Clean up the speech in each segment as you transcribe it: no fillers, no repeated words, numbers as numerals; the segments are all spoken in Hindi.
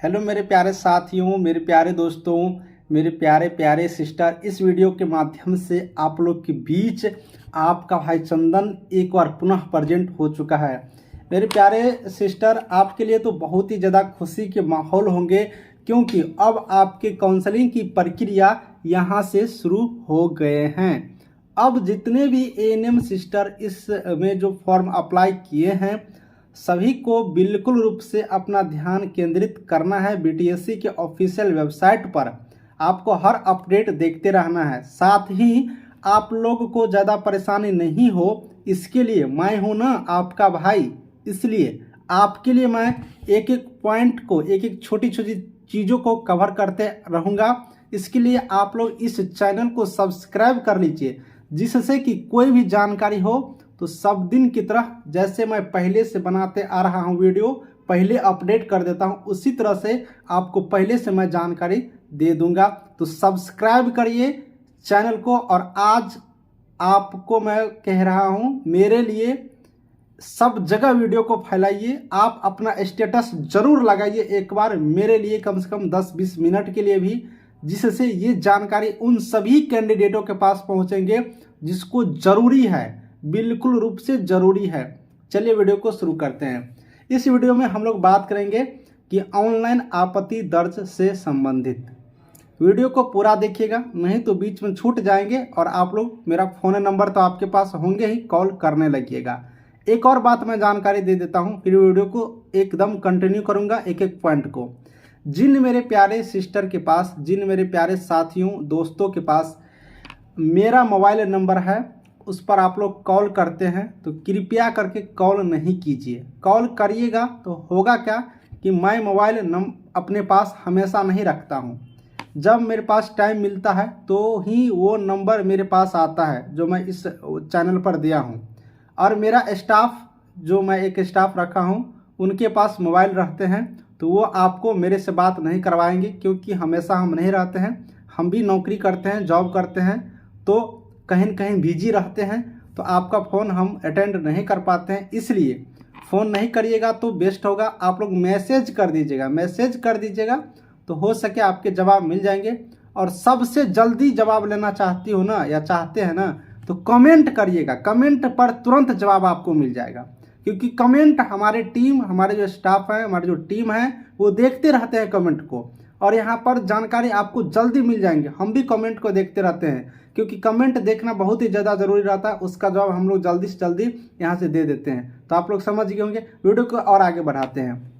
हेलो मेरे प्यारे साथियों, मेरे प्यारे दोस्तों, मेरे प्यारे प्यारे सिस्टर। इस वीडियो के माध्यम से आप लोग के बीच आपका भाई चंदन एक बार पुनः प्रेजेंट हो चुका है। मेरे प्यारे सिस्टर, आपके लिए तो बहुत ही ज़्यादा खुशी के माहौल होंगे, क्योंकि अब आपके काउंसलिंग की प्रक्रिया यहाँ से शुरू हो गए हैं। अब जितने भी एएनएम सिस्टर इस में जो फॉर्म अप्लाई किए हैं, सभी को बिल्कुल रूप से अपना ध्यान केंद्रित करना है। बीटीएससी के ऑफिशियल वेबसाइट पर आपको हर अपडेट देखते रहना है। साथ ही आप लोग को ज़्यादा परेशानी नहीं हो, इसके लिए मैं हूं ना आपका भाई। इसलिए आपके लिए मैं एक एक पॉइंट को, एक एक छोटी छोटी चीज़ों को कवर करते रहूँगा। इसके लिए आप लोग इस चैनल को सब्सक्राइब कर लीजिए, जिससे कि कोई भी जानकारी हो तो सब दिन की तरह जैसे मैं पहले से बनाते आ रहा हूं वीडियो, पहले अपडेट कर देता हूं, उसी तरह से आपको पहले से मैं जानकारी दे दूंगा। तो सब्सक्राइब करिए चैनल को। और आज आपको मैं कह रहा हूं, मेरे लिए सब जगह वीडियो को फैलाइए। आप अपना स्टेटस जरूर लगाइए एक बार मेरे लिए, कम से कम 10-20 मिनट के लिए भी, जिससे ये जानकारी उन सभी कैंडिडेटों के पास पहुंचेंगे जिसको जरूरी है, बिल्कुल रूप से जरूरी है। चलिए वीडियो को शुरू करते हैं। इस वीडियो में हम लोग बात करेंगे कि ऑनलाइन आपत्ति दर्ज से संबंधित। वीडियो को पूरा देखिएगा, नहीं तो बीच में छूट जाएंगे और आप लोग, मेरा फ़ोन नंबर तो आपके पास होंगे ही, कॉल करने लगिएगा। एक और बात मैं जानकारी दे देता हूं, फिर वीडियो को एकदम कंटिन्यू करूंगा एक एक पॉइंट को। जिन मेरे प्यारे सिस्टर के पास, जिन मेरे प्यारे साथियों दोस्तों के पास मेरा मोबाइल नंबर है, उस पर आप लोग कॉल करते हैं, तो कृपया करके कॉल नहीं कीजिए। कॉल करिएगा तो होगा क्या कि मैं मोबाइल अपने पास हमेशा नहीं रखता हूं। जब मेरे पास टाइम मिलता है तो ही वो नंबर मेरे पास आता है जो मैं इस चैनल पर दिया हूं। और मेरा स्टाफ, जो मैं एक स्टाफ रखा हूं, उनके पास मोबाइल रहते हैं, तो वो आपको मेरे से बात नहीं करवाएंगे, क्योंकि हमेशा हम नहीं रहते हैं। हम भी नौकरी करते हैं, जॉब करते हैं, तो कहीं न कहीं बिजी रहते हैं, तो आपका फ़ोन हम अटेंड नहीं कर पाते हैं। इसलिए फ़ोन नहीं करिएगा तो बेस्ट होगा। आप लोग मैसेज कर दीजिएगा, मैसेज कर दीजिएगा तो हो सके आपके जवाब मिल जाएंगे। और सबसे जल्दी जवाब लेना चाहती हो ना, या चाहते हैं ना, तो कमेंट करिएगा। कमेंट पर तुरंत जवाब आपको मिल जाएगा, क्योंकि कमेंट हमारे जो स्टाफ है, हमारी जो टीम है, वो देखते रहते हैं कमेंट को, और यहाँ पर जानकारी आपको जल्दी मिल जाएंगे। हम भी कमेंट को देखते रहते हैं, क्योंकि कमेंट देखना बहुत ही ज़्यादा ज़रूरी रहता है। उसका जवाब हम लोग जल्दी से जल्दी यहाँ से दे देते हैं। तो आप लोग समझ गए होंगे। वीडियो को और आगे बढ़ाते हैं।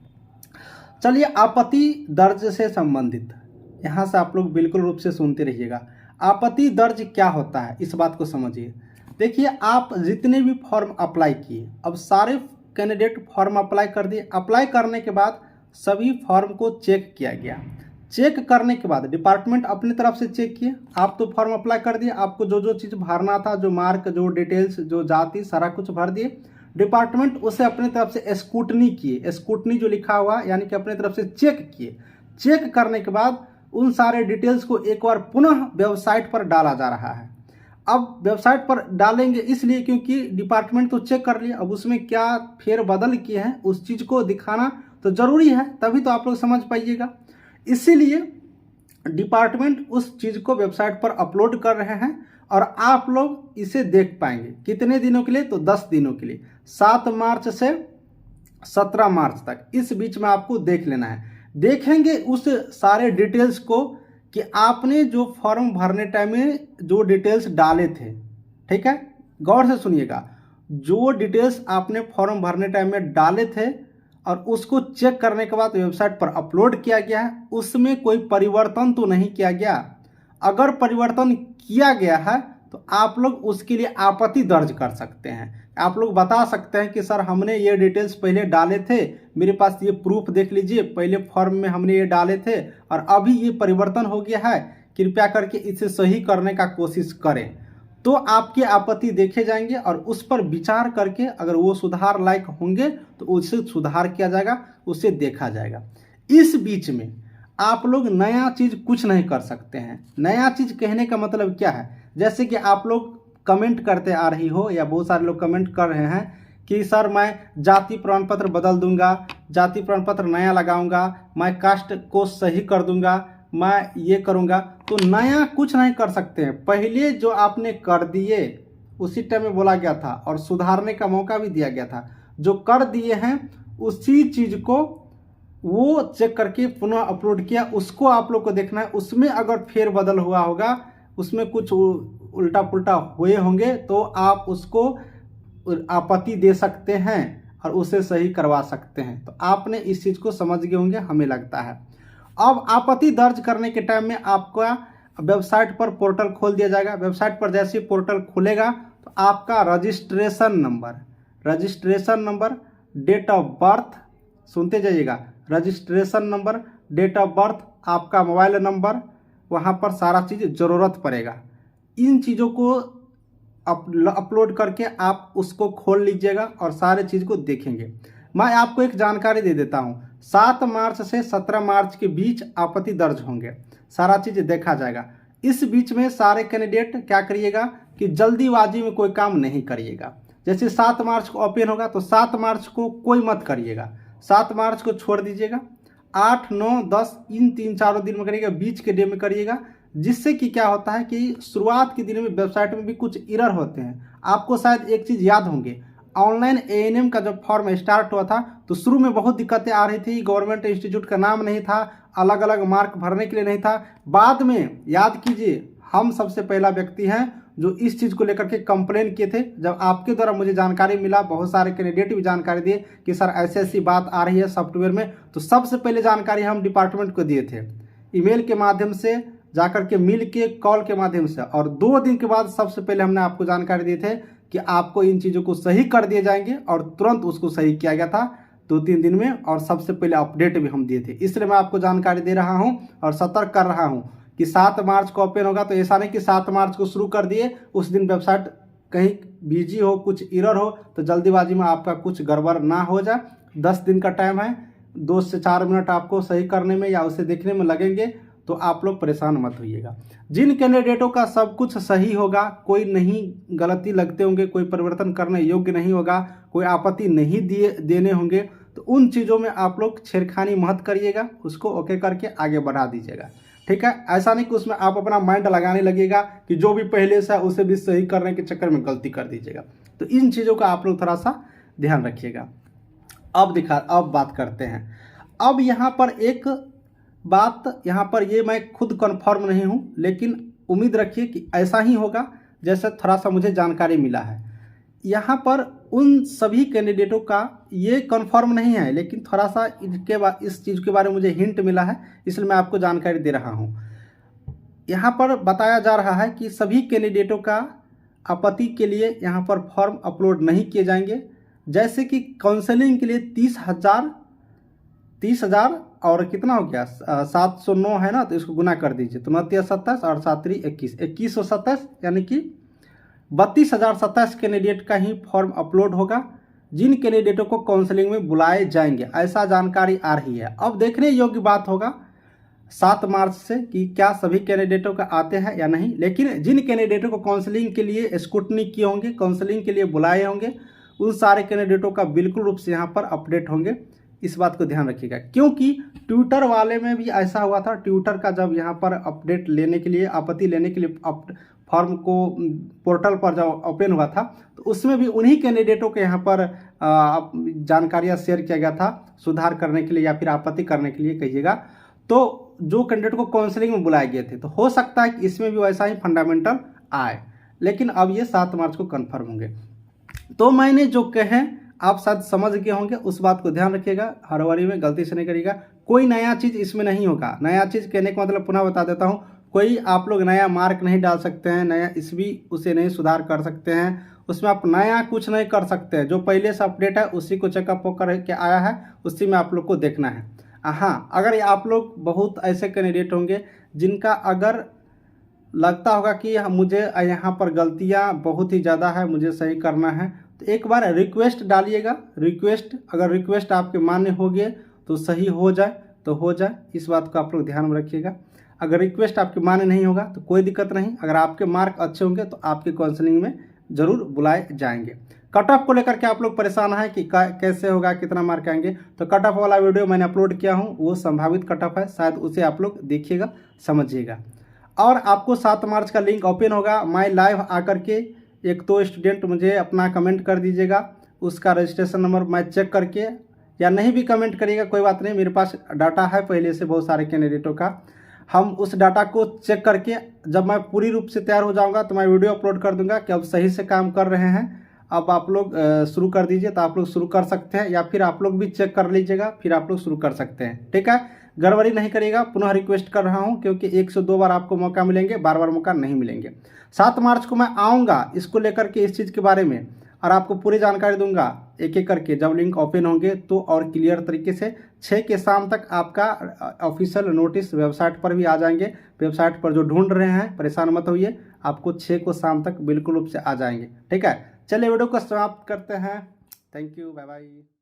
चलिए, आपत्ति दर्ज से संबंधित, यहाँ से आप लोग बिल्कुल रूप से सुनते रहिएगा। आपत्ति दर्ज क्या होता है, इस बात को समझिए। देखिए, आप जितने भी फॉर्म अप्लाई किए, अब सारे कैंडिडेट फॉर्म अप्लाई कर दिए। अप्लाई करने के बाद सभी फॉर्म को चेक किया गया। चेक करने के बाद डिपार्टमेंट अपनी तरफ से चेक किए। आप तो फॉर्म अप्लाई कर दिए, आपको जो जो चीज़ भरना था, जो मार्क, जो डिटेल्स, जो जाति, सारा कुछ भर दिए। डिपार्टमेंट उसे अपनी तरफ से स्क्रूटनी किए। स्क्रूटनी जो लिखा हुआ, यानी कि अपनी तरफ से चेक किए। चेक करने के बाद उन सारे डिटेल्स को एक बार पुनः वेबसाइट पर डाला जा रहा है। अब वेबसाइट पर डालेंगे इसलिए क्योंकि डिपार्टमेंट तो चेक कर लिया, अब उसमें क्या फेरबदल किए हैं उस चीज़ को दिखाना तो ज़रूरी है, तभी तो आप लोग समझ पाइएगा। इसीलिए डिपार्टमेंट उस चीज़ को वेबसाइट पर अपलोड कर रहे हैं, और आप लोग इसे देख पाएंगे। कितने दिनों के लिए? तो 10 दिनों के लिए, 7 मार्च से 17 मार्च तक। इस बीच में आपको देख लेना है। देखेंगे उस सारे डिटेल्स को कि आपने जो फॉर्म भरने टाइम में जो डिटेल्स डाले थे, ठीक है, गौर से सुनिएगा। जो डिटेल्स आपने फॉर्म भरने टाइम में डाले थे और उसको चेक करने के बाद वेबसाइट पर अपलोड किया गया है, उसमें कोई परिवर्तन तो नहीं किया गया। अगर परिवर्तन किया गया है तो आप लोग उसके लिए आपत्ति दर्ज कर सकते हैं। आप लोग बता सकते हैं कि सर, हमने ये डिटेल्स पहले डाले थे, मेरे पास ये प्रूफ देख लीजिए, पहले फॉर्म में हमने ये डाले थे और अभी ये परिवर्तन हो गया है, कृपया करके इसे सही करने का कोशिश करें। तो आपकी आपत्ति देखे जाएंगे और उस पर विचार करके अगर वो सुधार लायक होंगे तो उसे सुधार किया जाएगा, उसे देखा जाएगा। इस बीच में आप लोग नया चीज़ कुछ नहीं कर सकते हैं। नया चीज़ कहने का मतलब क्या है? जैसे कि आप लोग कमेंट करते आ रही हो, या बहुत सारे लोग कमेंट कर रहे हैं कि सर मैं जाति प्रमाण पत्र बदल दूंगा, जाति प्रमाण पत्र नया लगाऊंगा, मैं कास्ट को सही कर दूंगा, मैं ये करूंगा, तो नया कुछ नहीं कर सकते हैं। पहले जो आपने कर दिए उसी टाइम में बोला गया था और सुधारने का मौका भी दिया गया था। जो कर दिए हैं उसी चीज़ को वो चेक करके पुनः अपलोड किया, उसको आप लोग को देखना है। उसमें अगर फेरबदल हुआ होगा, उसमें कुछ उल्टा पुल्टा हुए होंगे, तो आप उसको आपत्ति दे सकते हैं और उसे सही करवा सकते हैं। तो आपने इस चीज़ को समझ गए होंगे, हमें लगता है। अब आपत्ति दर्ज करने के टाइम में आपका वेबसाइट पर पोर्टल खोल दिया जाएगा। वेबसाइट पर जैसे ही पोर्टल खुलेगा तो आपका registration number, date of birth, सुनते जाइएगा, registration number, date of birth, आपका मोबाइल नंबर, वहाँ पर सारा चीज़ ज़रूरत पड़ेगा। इन चीज़ों को अपलोड करके आप उसको खोल लीजिएगा और सारे चीज़ को देखेंगे। मैं आपको एक जानकारी दे देता हूँ, 7 मार्च से 17 मार्च के बीच आपत्ति दर्ज होंगे, सारा चीज़ देखा जाएगा। इस बीच में सारे कैंडिडेट क्या करिएगा कि जल्दीबाजी में कोई काम नहीं करिएगा। जैसे 7 मार्च को ओपन होगा तो 7 मार्च को कोई मत करिएगा, 7 मार्च को छोड़ दीजिएगा। 8, 9, 10 इन 3-4 दिन में करिएगा, बीच के डे में करिएगा। जिससे कि क्या होता है कि शुरुआत के दिन में वेबसाइट में भी कुछ एरर होते हैं। आपको शायद एक चीज़ याद होंगे, ऑनलाइन एएनएम का जब फॉर्म स्टार्ट हुआ था तो शुरू में बहुत दिक्कतें आ रही थी। गवर्नमेंट इंस्टीट्यूट का नाम नहीं था, अलग अलग मार्क भरने के लिए नहीं था। बाद में याद कीजिए, हम सबसे पहला व्यक्ति हैं जो इस चीज़ को लेकर के कंप्लेन किए थे। जब आपके द्वारा मुझे जानकारी मिला, बहुत सारे कैंडिडेट भी जानकारी दिए कि सर ऐसी ऐसी बात आ रही है सॉफ्टवेयर में, तो सबसे पहले जानकारी हम डिपार्टमेंट को दिए थे, ईमेल के माध्यम से, जाकर के मिल के, कॉल के माध्यम से। और 2 दिन के बाद सबसे पहले हमने आपको जानकारी दिए थे कि आपको इन चीज़ों को सही कर दिए जाएंगे, और तुरंत उसको सही किया गया था 2-3 दिन में, और सबसे पहले अपडेट भी हम दिए थे। इसलिए मैं आपको जानकारी दे रहा हूं और सतर्क कर रहा हूं कि 7 मार्च को ओपन होगा। तो ऐसा नहीं कि 7 मार्च को शुरू कर दिए, उस दिन वेबसाइट कहीं बिजी हो, कुछ एरर हो, तो जल्दीबाजी में आपका कुछ गड़बड़ ना हो जाए। 10 दिन का टाइम है, 2 से 4 मिनट आपको सही करने में या उसे देखने में लगेंगे, तो आप लोग परेशान मत होइएगा। जिन कैंडिडेटों का सब कुछ सही होगा, कोई नहीं गलती लगते होंगे, कोई परिवर्तन करने योग्य नहीं होगा, कोई आपत्ति नहीं देने होंगे, तो उन चीज़ों में आप लोग छेड़खानी मत करिएगा, उसको ओके करके आगे बढ़ा दीजिएगा। ठीक है, ऐसा नहीं कि उसमें आप अपना माइंड लगाने लगेगा कि जो भी पहले से है उसे भी सही करने के चक्कर में गलती कर दीजिएगा। तो इन चीज़ों का आप लोग थोड़ा सा ध्यान रखिएगा। अब बात करते हैं। अब यहाँ पर एक बात, यहाँ पर ये मैं खुद कंफर्म नहीं हूँ, लेकिन उम्मीद रखिए कि ऐसा ही होगा जैसे थोड़ा सा मुझे जानकारी मिला है। यहाँ पर उन सभी कैंडिडेटों का ये कंफर्म नहीं है, लेकिन थोड़ा सा इस चीज़ के बारे में मुझे हिंट मिला है, इसलिए मैं आपको जानकारी दे रहा हूँ। यहाँ पर बताया जा रहा है कि सभी कैंडिडेटों का आपत्ति के लिए यहाँ पर फॉर्म अपलोड नहीं किए जाएंगे। जैसे कि काउंसलिंग के लिए 30,000 और कितना हो गया, 709 है ना, तो इसको गुना कर दीजिए, तो 29,27 और 7,3,21, 2127, यानी कि 32,027 कैंडिडेट का ही फॉर्म अपलोड होगा, जिन कैंडिडेटों को काउंसलिंग में बुलाए जाएंगे, ऐसा जानकारी आ रही है। अब देखने योग्य बात होगा 7 मार्च से कि क्या सभी कैंडिडेटों का आते हैं या नहीं। लेकिन जिन कैंडिडेटों को काउंसलिंग के लिए स्क्रूटनी किए होंगे, काउंसलिंग के लिए बुलाए होंगे, उन सारे कैंडिडेटों का बिल्कुल रूप से यहाँ पर अपडेट होंगे। इस बात को ध्यान रखिएगा, क्योंकि ट्विटर वाले में भी ऐसा हुआ था। ट्विटर का जब यहाँ पर अपडेट लेने के लिए, आपत्ति लेने के लिए फॉर्म को पोर्टल पर जब ओपन हुआ था, तो उसमें भी उन्हीं कैंडिडेटों के यहाँ पर जानकारियाँ शेयर किया गया था सुधार करने के लिए या फिर आपत्ति करने के लिए कहिएगा। तो जो कैंडिडेट को काउंसलिंग में बुलाए गए थे, तो हो सकता है कि इसमें भी वैसा ही फंडामेंटल आए, लेकिन अब ये 7 मार्च को कन्फर्म होंगे। तो मैंने जो कहे आप शायद समझ गए होंगे, उस बात को ध्यान रखिएगा, हड़बड़ी में गलती से नहीं करिएगा। कोई नया चीज़ इसमें नहीं होगा। नया चीज़ कहने का मतलब पुनः बता देता हूँ, कोई आप लोग नया मार्क नहीं डाल सकते हैं, नया उसे नहीं सुधार कर सकते हैं, उसमें आप नया कुछ नहीं कर सकते हैं। जो पहले से अपडेट है उसी को चेकअप कर के आया है, उसी में आप लोग को देखना है। हाँ, अगर आप लोग बहुत ऐसे कैंडिडेट होंगे जिनका अगर लगता होगा कि मुझे यहाँ पर गलतियाँ बहुत ही ज़्यादा है, मुझे सही करना है, तो एक बार रिक्वेस्ट डालिएगा। अगर रिक्वेस्ट आपके मान्य हो गए तो सही हो जाए तो हो जाए, इस बात को आप लोग ध्यान में रखिएगा। अगर रिक्वेस्ट आपके मान्य नहीं होगा तो कोई दिक्कत नहीं, अगर आपके मार्क अच्छे होंगे तो आपके काउंसलिंग में ज़रूर बुलाए जाएंगे। कट ऑफ को लेकर के आप लोग परेशान हैं कि कैसे होगा, कितना मार्क आएंगे, तो कट ऑफ वाला वीडियो मैंने अपलोड किया हूँ, वो संभावित कट ऑफ है, शायद उसे आप लोग देखिएगा, समझिएगा। और आपको 7 मार्च का लिंक ओपन होगा, मैं लाइव आकर के एक तो स्टूडेंट मुझे अपना कमेंट कर दीजिएगा, उसका रजिस्ट्रेशन नंबर मैं चेक करके, या नहीं भी कमेंट करिएगा कोई बात नहीं, मेरे पास डाटा है पहले से बहुत सारे कैंडिडेटों का, हम उस डाटा को चेक करके जब मैं पूरी रूप से तैयार हो जाऊंगा तो मैं वीडियो अपलोड कर दूंगा कि अब सही से काम कर रहे हैं, अब आप लोग शुरू कर दीजिए, तो आप लोग शुरू कर सकते हैं, या फिर आप लोग भी चेक कर लीजिएगा, फिर आप लोग शुरू कर सकते हैं। ठीक है, गड़बड़ी नहीं करिएगा, पुनः रिक्वेस्ट कर रहा हूं, क्योंकि 1 से 2 बार आपको मौका मिलेंगे, बार बार मौका नहीं मिलेंगे। 7 मार्च को मैं आऊँगा इसको लेकर के, इस चीज़ के बारे में, और आपको पूरी जानकारी दूंगा एक एक करके जब लिंक ओपन होंगे तो, और क्लियर तरीके से 6 के शाम तक आपका ऑफिशियल नोटिस वेबसाइट पर भी आ जाएंगे। वेबसाइट पर जो ढूंढ रहे हैं परेशान मत होइए, आपको 6 को शाम तक बिल्कुल रूप से आ जाएंगे। ठीक है, चलिए वीडियो को समाप्त करते हैं। Thank you, bye bye.